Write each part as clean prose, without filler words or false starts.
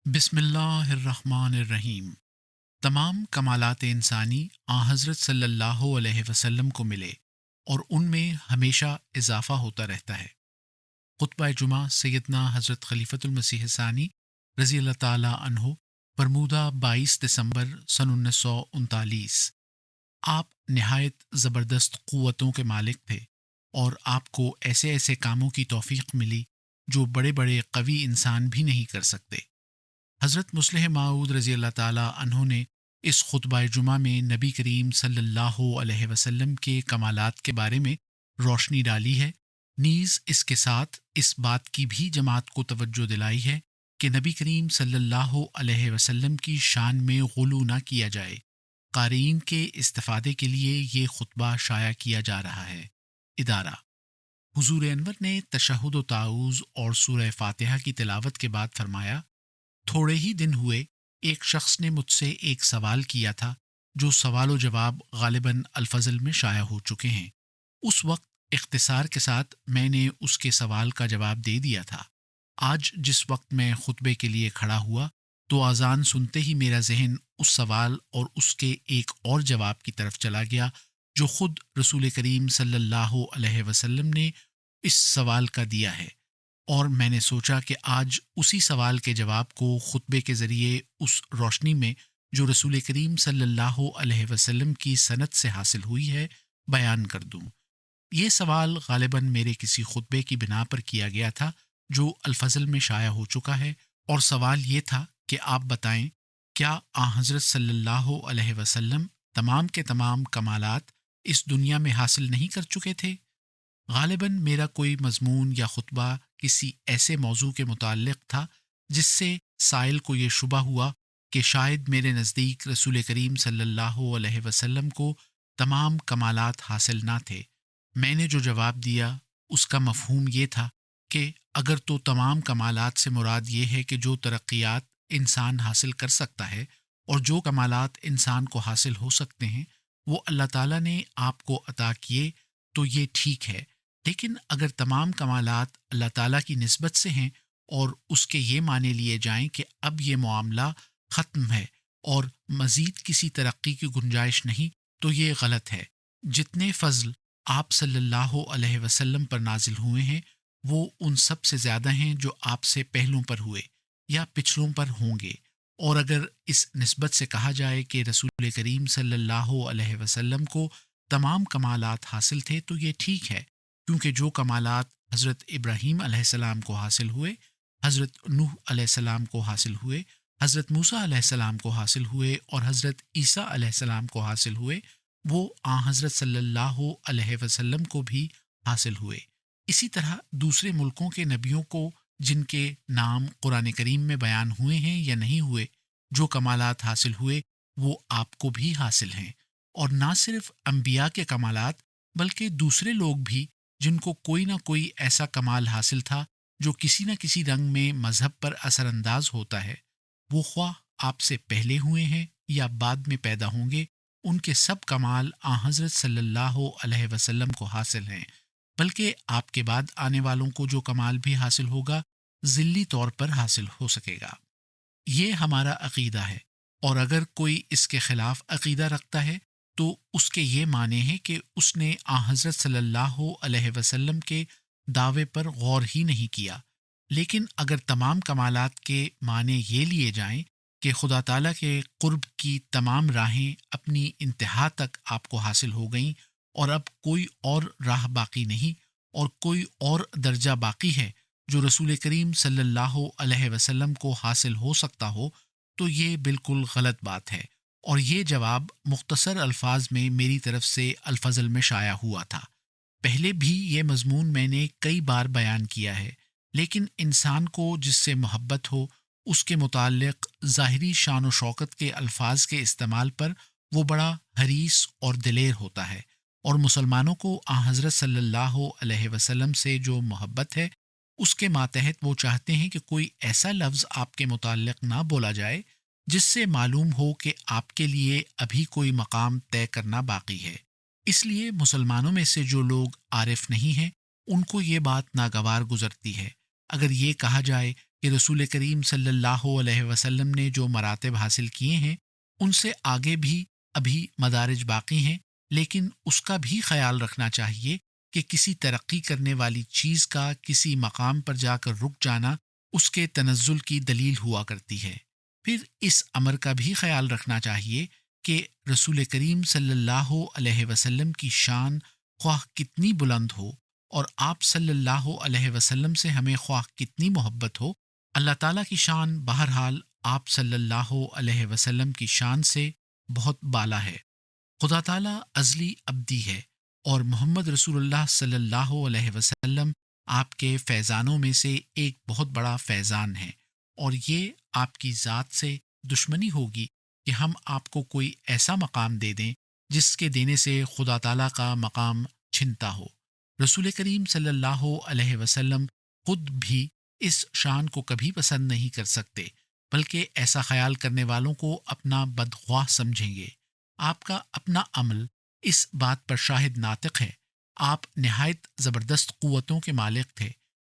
بسم اللہ الرحمن الرحیم۔ تمام کمالات انسانی حضرت صلی اللہ علیہ وسلم کو ملے اور ان میں ہمیشہ اضافہ ہوتا رہتا ہے۔ خطبہ جمعہ سیدنا حضرت خلیفۃ المسیح ثانی رضی اللہ تعالی عنہ، فرمودہ 22 دسمبر سن 1939۔ آپ نہایت زبردست قوتوں کے مالک تھے اور آپ کو ایسے ایسے کاموں کی توفیق ملی جو بڑے بڑے قوی انسان بھی نہیں کر سکتے۔ حضرت مصلح موعود رضی اللہ تعالیٰ عنہ نے اس خطبہ جمعہ میں نبی کریم صلی اللہ علیہ وسلم کے کمالات کے بارے میں روشنی ڈالی ہے، نیز اس کے ساتھ اس بات کی بھی جماعت کو توجہ دلائی ہے کہ نبی کریم صلی اللہ علیہ وسلم کی شان میں غلو نہ کیا جائے۔ قارئین کے استفادے کے لیے یہ خطبہ شائع کیا جا رہا ہے۔ ادارہ حضور انور نے تشہد و تعوذ اور سورہ فاتحہ کی تلاوت کے بعد فرمایا، تھوڑے ہی دن ہوئے ایک شخص نے مجھ سے ایک سوال کیا تھا جو سوال و جواب غالباً الفضل میں شائع ہو چکے ہیں۔ اس وقت اختصار کے ساتھ میں نے اس کے سوال کا جواب دے دیا تھا۔ آج جس وقت میں خطبے کے لیے کھڑا ہوا تو اذان سنتے ہی میرا ذہن اس سوال اور اس کے ایک اور جواب کی طرف چلا گیا جو خود رسول کریم صلی اللہ علیہ وسلم نے اس سوال کا دیا ہے، اور میں نے سوچا کہ آج اسی سوال کے جواب کو خطبے کے ذریعے اس روشنی میں جو رسول کریم صلی اللہ علیہ وسلم کی سند سے حاصل ہوئی ہے بیان کر دوں۔ یہ سوال غالباً میرے کسی خطبے کی بنا پر کیا گیا تھا جو الفضل میں شائع ہو چکا ہے، اور سوال یہ تھا کہ آپ بتائیں، کیا حضرت صلی اللہ علیہ وسلم تمام کے تمام کمالات اس دنیا میں حاصل نہیں کر چکے تھے؟ غالباً میرا کوئی مضمون یا خطبہ کسی ایسے موضوع کے متعلق تھا جس سے سائل کو یہ شبہ ہوا کہ شاید میرے نزدیک رسول کریم صلی اللہ علیہ وسلم کو تمام کمالات حاصل نہ تھے۔ میں نے جو جواب دیا اس کا مفہوم یہ تھا کہ اگر تو تمام کمالات سے مراد یہ ہے کہ جو ترقیات انسان حاصل کر سکتا ہے اور جو کمالات انسان کو حاصل ہو سکتے ہیں وہ اللہ تعالیٰ نے آپ کو عطا کیے تو یہ ٹھیک ہے، لیکن اگر تمام کمالات اللہ تعالیٰ کی نسبت سے ہیں اور اس کے یہ معنی لیے جائیں کہ اب یہ معاملہ ختم ہے اور مزید کسی ترقی کی گنجائش نہیں، تو یہ غلط ہے۔ جتنے فضل آپ صلی اللہ علیہ وسلم پر نازل ہوئے ہیں وہ ان سب سے زیادہ ہیں جو آپ سے پہلوں پر ہوئے یا پچھلوں پر ہوں گے، اور اگر اس نسبت سے کہا جائے کہ رسول کریم صلی اللہ علیہ وسلم کو تمام کمالات حاصل تھے تو یہ ٹھیک ہے، کیونکہ جو کمالات حضرت ابراہیم علیہ السلام کو حاصل ہوئے، حضرت نوح علیہ السلام کو حاصل ہوئے، حضرت موسیٰ علیہ السلام کو حاصل ہوئے اور حضرت عیسیٰ علیہ السلام کو حاصل ہوئے، وہ حضرت صلی اللہ علیہ وسلم کو بھی حاصل ہوئے۔ اسی طرح دوسرے ملکوں کے نبیوں کو جن کے نام قرآن کریم میں بیان ہوئے ہیں یا نہیں ہوئے، جو کمالات حاصل ہوئے وہ آپ کو بھی حاصل ہیں، اور نہ صرف انبیاء کے کمالات بلکہ دوسرے لوگ بھی جن کو کوئی نہ کوئی ایسا کمال حاصل تھا جو کسی نہ کسی رنگ میں مذہب پر اثر انداز ہوتا ہے، وہ خواہ آپ سے پہلے ہوئے ہیں یا بعد میں پیدا ہوں گے، ان کے سب کمال حضرت صلی اللہ علیہ وسلم کو حاصل ہیں، بلکہ آپ کے بعد آنے والوں کو جو کمال بھی حاصل ہوگا ذلی طور پر حاصل ہو سکے گا۔ یہ ہمارا عقیدہ ہے، اور اگر کوئی اس کے خلاف عقیدہ رکھتا ہے تو اس کے یہ معنی ہے کہ اس نے حضرت صلی اللہ علیہ وسلم کے دعوے پر غور ہی نہیں کیا۔ لیکن اگر تمام کمالات کے معنی یہ لیے جائیں کہ خدا تعالیٰ کے قرب کی تمام راہیں اپنی انتہا تک آپ کو حاصل ہو گئیں اور اب کوئی اور راہ باقی نہیں اور کوئی اور درجہ باقی ہے جو رسول کریم صلی اللہ علیہ وسلم کو حاصل ہو سکتا ہو، تو یہ بالکل غلط بات ہے، اور یہ جواب مختصر الفاظ میں میری طرف سے الفضل میں شائع ہوا تھا۔ پہلے بھی یہ مضمون میں نے کئی بار بیان کیا ہے، لیکن انسان کو جس سے محبت ہو اس کے متعلق ظاہری شان و شوکت کے الفاظ کے استعمال پر وہ بڑا حریص اور دلیر ہوتا ہے، اور مسلمانوں کو حضرت صلی اللہ علیہ وسلم سے جو محبت ہے اس کے ماتحت وہ چاہتے ہیں کہ کوئی ایسا لفظ آپ کے متعلق نہ بولا جائے جس سے معلوم ہو کہ آپ کے لیے ابھی کوئی مقام طے کرنا باقی ہے۔ اس لیے مسلمانوں میں سے جو لوگ عارف نہیں ہیں ان کو یہ بات ناگوار گزرتی ہے۔ اگر یہ کہا جائے کہ رسول کریم صلی اللہ علیہ وسلم نے جو مراتب حاصل کیے ہیں ان سے آگے بھی ابھی مدارج باقی ہیں، لیکن اس کا بھی خیال رکھنا چاہیے کہ کسی ترقی کرنے والی چیز کا کسی مقام پر جا کر رک جانا اس کے تنزل کی دلیل ہوا کرتی ہے۔ پھر اس امر کا بھی خیال رکھنا چاہیے کہ رسول کریم صلی اللہ علیہ وسلم کی شان خواہ کتنی بلند ہو اور آپ صلی اللہ علیہ وسلم سے ہمیں خواہ کتنی محبت ہو، اللہ تعالیٰ کی شان بہرحال آپ صلی اللہ علیہ وسلم کی شان سے بہت بالا ہے۔ خدا تعالیٰ ازلی ابدی ہے اور محمد رسول اللہ صلی اللہ علیہ وسلم آپ کے فیضانوں میں سے ایک بہت بڑا فیضان ہے، اور یہ آپ کی ذات سے دشمنی ہوگی کہ ہم آپ کو کوئی ایسا مقام دے دیں جس کے دینے سے خدا تعالیٰ کا مقام چھنتا ہو۔ رسول کریم صلی اللہ علیہ وسلم خود بھی اس شان کو کبھی پسند نہیں کر سکتے، بلکہ ایسا خیال کرنے والوں کو اپنا بدخواہ سمجھیں گے۔ آپ کا اپنا عمل اس بات پر شاہد ناطق ہے۔ آپ نہایت زبردست قوتوں کے مالک تھے،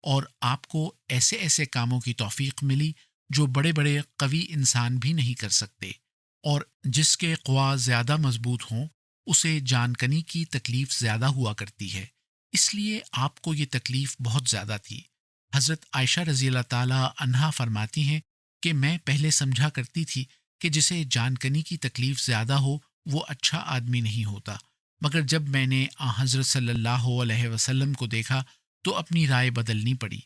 اور آپ کو ایسے ایسے کاموں کی توفیق ملی جو بڑے بڑے قوی انسان بھی نہیں کر سکتے، اور جس کے قوا زیادہ مضبوط ہوں اسے جان کنی کی تکلیف زیادہ ہوا کرتی ہے، اس لیے آپ کو یہ تکلیف بہت زیادہ تھی۔ حضرت عائشہ رضی اللہ تعالی عنہا فرماتی ہیں کہ میں پہلے سمجھا کرتی تھی کہ جسے جان کنی کی تکلیف زیادہ ہو وہ اچھا آدمی نہیں ہوتا، مگر جب میں نے حضرت صلی اللہ علیہ وسلم کو دیکھا تو اپنی رائے بدلنی پڑی۔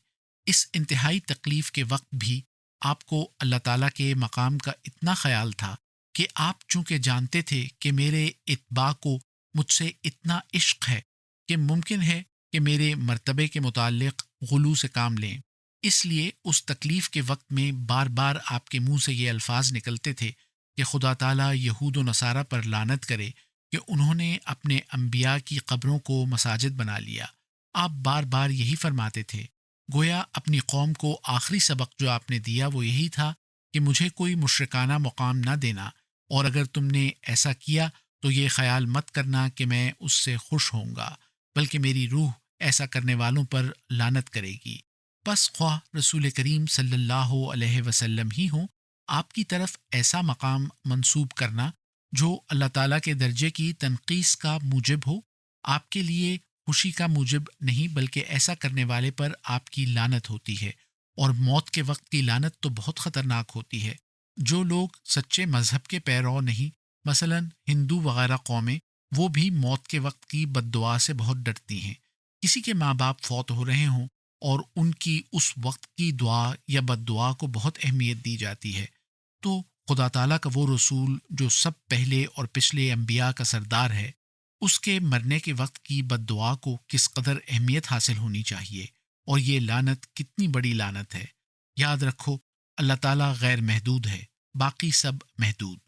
اس انتہائی تکلیف کے وقت بھی آپ کو اللہ تعالیٰ کے مقام کا اتنا خیال تھا کہ آپ چونکہ جانتے تھے کہ میرے اتباع کو مجھ سے اتنا عشق ہے کہ ممکن ہے کہ میرے مرتبے کے متعلق غلو سے کام لیں، اس لیے اس تکلیف کے وقت میں بار بار آپ کے منہ سے یہ الفاظ نکلتے تھے کہ خدا تعالیٰ یہود و نصارہ پر لعنت کرے کہ انہوں نے اپنے انبیاء کی قبروں کو مساجد بنا لیا۔ آپ بار بار یہی فرماتے تھے، گویا اپنی قوم کو آخری سبق جو آپ نے دیا وہ یہی تھا کہ مجھے کوئی مشرکانہ مقام نہ دینا، اور اگر تم نے ایسا کیا تو یہ خیال مت کرنا کہ میں اس سے خوش ہوں گا، بلکہ میری روح ایسا کرنے والوں پر لعنت کرے گی۔ پس خواہ رسول کریم صلی اللہ علیہ وسلم ہی ہوں، آپ کی طرف ایسا مقام منسوب کرنا جو اللہ تعالیٰ کے درجے کی تنقیص کا موجب ہو، آپ کے لیے خوشی کا موجب نہیں، بلکہ ایسا کرنے والے پر آپ کی لعنت ہوتی ہے، اور موت کے وقت کی لعنت تو بہت خطرناک ہوتی ہے۔ جو لوگ سچے مذہب کے پیرو نہیں، مثلا ہندو وغیرہ قومیں، وہ بھی موت کے وقت کی بد دعا سے بہت ڈرتی ہیں۔ کسی کے ماں باپ فوت ہو رہے ہوں اور ان کی اس وقت کی دعا یا بد دعا کو بہت اہمیت دی جاتی ہے، تو خدا تعالیٰ کا وہ رسول جو سب پہلے اور پچھلے انبیاء کا سردار ہے، اس کے مرنے کے وقت کی بد دعا کو کس قدر اہمیت حاصل ہونی چاہیے، اور یہ لعنت کتنی بڑی لعنت ہے۔ یاد رکھو، اللہ تعالیٰ غیر محدود ہے، باقی سب محدود۔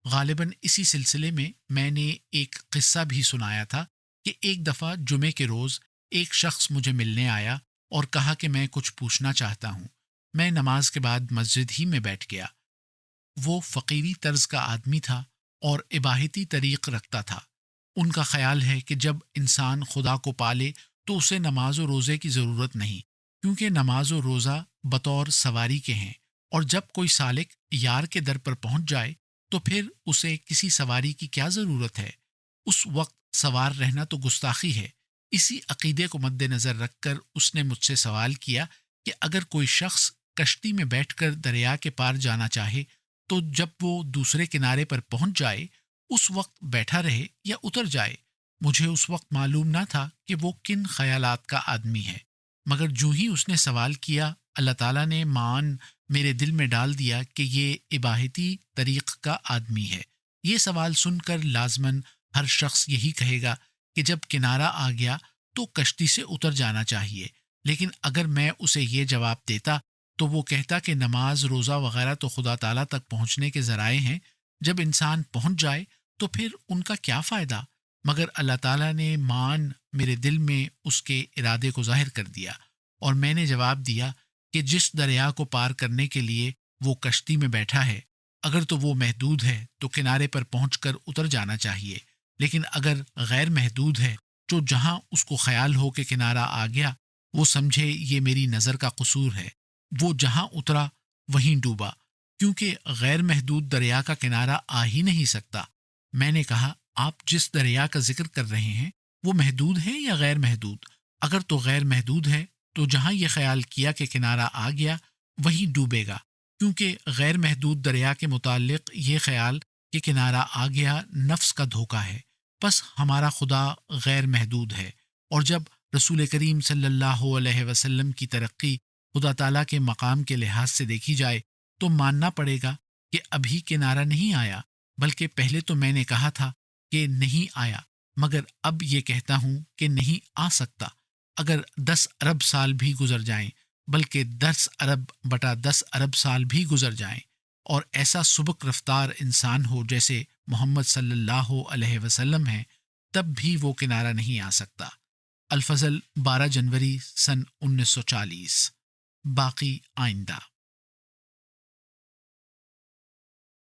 غالباً اسی سلسلے میں نے ایک قصہ بھی سنایا تھا کہ ایک دفعہ جمعے کے روز ایک شخص مجھے ملنے آیا اور کہا کہ میں کچھ پوچھنا چاہتا ہوں۔ میں نماز کے بعد مسجد ہی میں بیٹھ گیا۔ وہ فقیری طرز کا آدمی تھا اور اباحتی طریق رکھتا تھا۔ ان کا خیال ہے کہ جب انسان خدا کو پالے تو اسے نماز و روزے کی ضرورت نہیں، کیونکہ نماز و روزہ بطور سواری کے ہیں، اور جب کوئی سالک یار کے در پر پہنچ جائے تو پھر اسے کسی سواری کی کیا ضرورت ہے؟ اس وقت سوار رہنا تو گستاخی ہے۔ اسی عقیدے کو مد نظر رکھ کر اس نے مجھ سے سوال کیا کہ اگر کوئی شخص کشتی میں بیٹھ کر دریا کے پار جانا چاہے تو جب وہ دوسرے کنارے پر پہنچ جائے اس وقت بیٹھا رہے یا اتر جائے؟ مجھے اس وقت معلوم نہ تھا کہ وہ کن خیالات کا آدمی ہے، مگر جو ہی اس نے سوال کیا، اللہ تعالیٰ نے مان میرے دل میں ڈال دیا کہ یہ اباحتی طریق کا آدمی ہے۔ یہ سوال سن کر لازماً ہر شخص یہی کہے گا کہ جب کنارہ آ گیا تو کشتی سے اتر جانا چاہیے، لیکن اگر میں اسے یہ جواب دیتا تو وہ کہتا کہ نماز روزہ وغیرہ تو خدا تعالیٰ تک پہنچنے کے ذرائع ہیں، جب انسان پہنچ جائے تو پھر ان کا کیا فائدہ؟ مگر اللہ تعالیٰ نے مان میرے دل میں اس کے ارادے کو ظاہر کر دیا، اور میں نے جواب دیا کہ جس دریا کو پار کرنے کے لیے وہ کشتی میں بیٹھا ہے، اگر تو وہ محدود ہے تو کنارے پر پہنچ کر اتر جانا چاہیے، لیکن اگر غیر محدود ہے جو جہاں اس کو خیال ہو کہ کنارہ آ گیا، وہ سمجھے یہ میری نظر کا قصور ہے۔ وہ جہاں اترا وہیں ڈوبا، کیونکہ غیر محدود دریا کا کنارہ آ ہی نہیں سکتا۔ میں نے کہا، آپ جس دریا کا ذکر کر رہے ہیں وہ محدود ہے یا غیر محدود؟ اگر تو غیر محدود ہے تو جہاں یہ خیال کیا کہ کنارہ آ گیا وہیں ڈوبے گا، کیونکہ غیر محدود دریا کے متعلق یہ خیال کہ کنارہ آ گیا نفس کا دھوکہ ہے۔ پس ہمارا خدا غیر محدود ہے، اور جب رسول کریم صلی اللہ علیہ وسلم کی ترقی خدا تعالیٰ کے مقام کے لحاظ سے دیکھی جائے تو ماننا پڑے گا کہ ابھی کنارہ نہیں آیا، بلکہ پہلے تو میں نے کہا تھا کہ نہیں آیا، مگر اب یہ کہتا ہوں کہ نہیں آ سکتا۔ اگر 10 ارب سال بھی گزر جائیں، بلکہ 10 ارب بٹا 10 ارب سال بھی گزر جائیں، اور ایسا سبک رفتار انسان ہو جیسے محمد صلی اللہ علیہ وسلم ہے، تب بھی وہ کنارہ نہیں آ سکتا۔ الفضل 12 جنوری سن 1940۔ باقی آئندہ۔